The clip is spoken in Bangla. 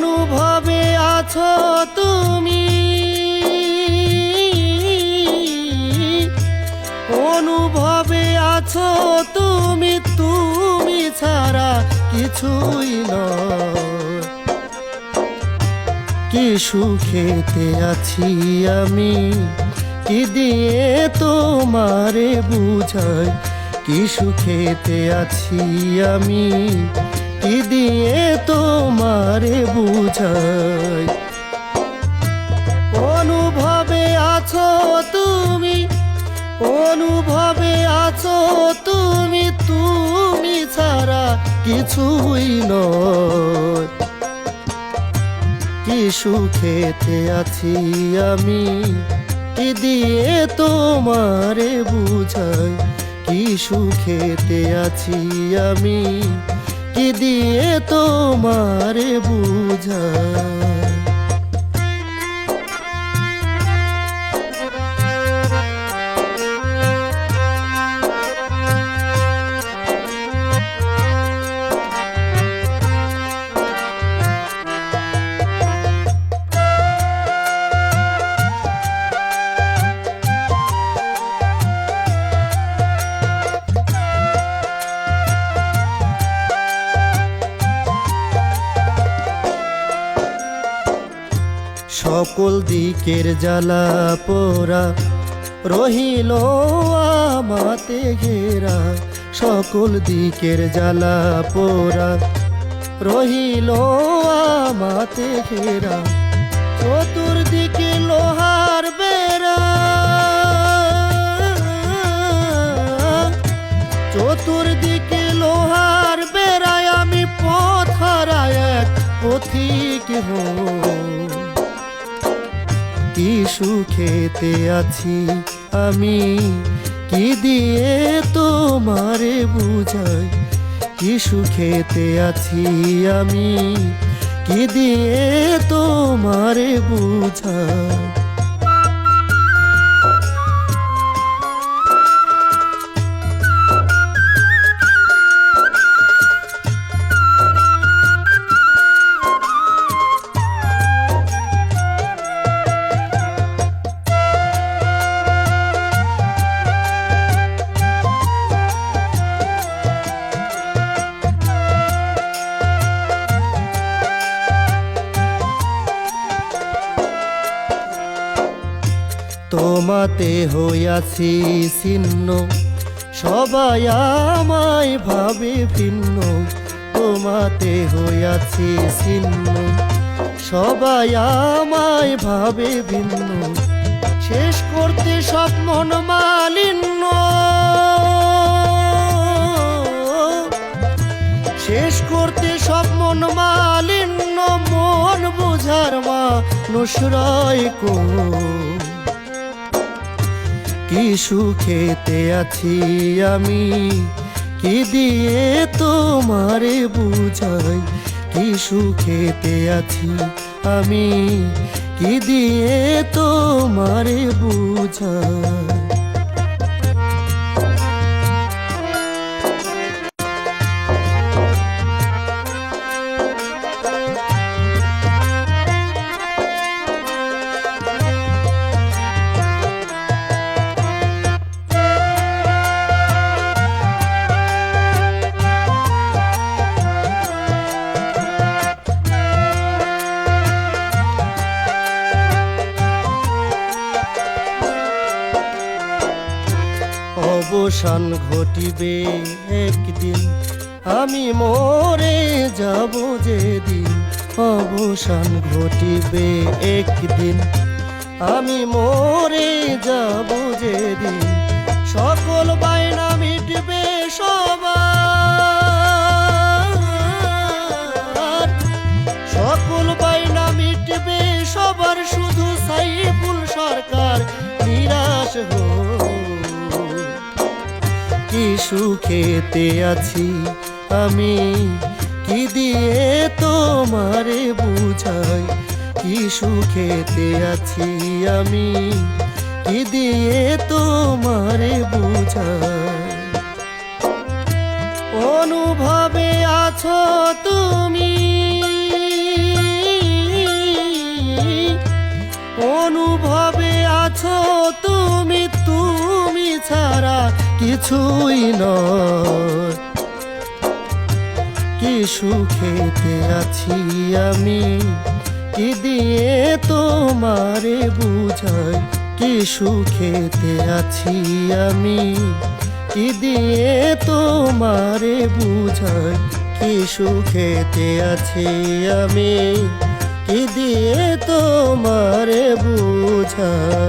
অনুভবে আছো তুমি, অনুভবে আছো তুমি, তুমি ছাড়া কিছুই নয়। কি সুখেতে আছি আমি, কি দিয়ে তোমারে বুঝাই। কি সুখেতে আছি আমি, কি দিয়ে তোমারে বুঝাই। অনুভবে আছো তুমি, অনুভবে আছো তুমি, তুমি ছাড়া কিছুই নয়। কি সুখেতে আছি আমি, কি দিয়ে তোমারে বুঝাই। কি সুখেতে আছি আমি, কি দিয়ে তোমারে বুঝাই। সকল দিকের জ্বালা পোড়া রহিল আমাতে ঘেরা। সকল দিকের জ্বালা পোড়া রহিল আমাতে ঘেরা। চতুর্দিকে লোহার বেড়া, চতুর্দিকে লোহার বেড়ায় আমি পথ হারায় এক পথিক হই। কি সুখেতে আছি আমি, কি দিয়ে তোমারে বুঝাই। কি সুখেতে আছি আমি, কি দিয়ে তোমারে বুঝাই। তোমাতে হইয়াছি ছিন্ন, সবাই আমায় ভাবে ভিন্ন। তোমাতে হইয়াছি ছিন্ন, সবাই আমায় ভাবে ভিন্ন। শেষ করতে সব মন মালিন্য, শেষ করতে সব মন মালিন্য। মন বুঝার মানুষ রয় কই। কি সুখেতে আছি আমি, কি দিয়ে তোমারে বুঝাই। কি সুখেতে আছি আমি, কি দিয়ে তোমারে বুঝাই। অবসান ঘটিবে একদিন, আমি মরে যাব যেদিন। অবসান ঘটিবে একদিন, আমি মরে যাব যেদিন। সকল বায়না মিটবে সবার, সকল বায়না মিটবে সবার। শুধু সাইফুল সরকার নিরাশ হয়। কি সুখেতে আছি আমি, কি দিয়ে তোমারে বুঝাই। কি সুখেতে আছি আমি, কি দিয়ে তোমারে বুঝাই। অনুভবে আছো তুমি, কিছুই নয়। কি সুখেতে আছি আমি, কি দিয়ে তোমারে বুঝাই। কি সুখেতে আছি আমি, কি দিয়ে তোমারে বুঝাই। কি সুখেতে আছি আমি, কি দিয়ে তোমারে বুঝাই।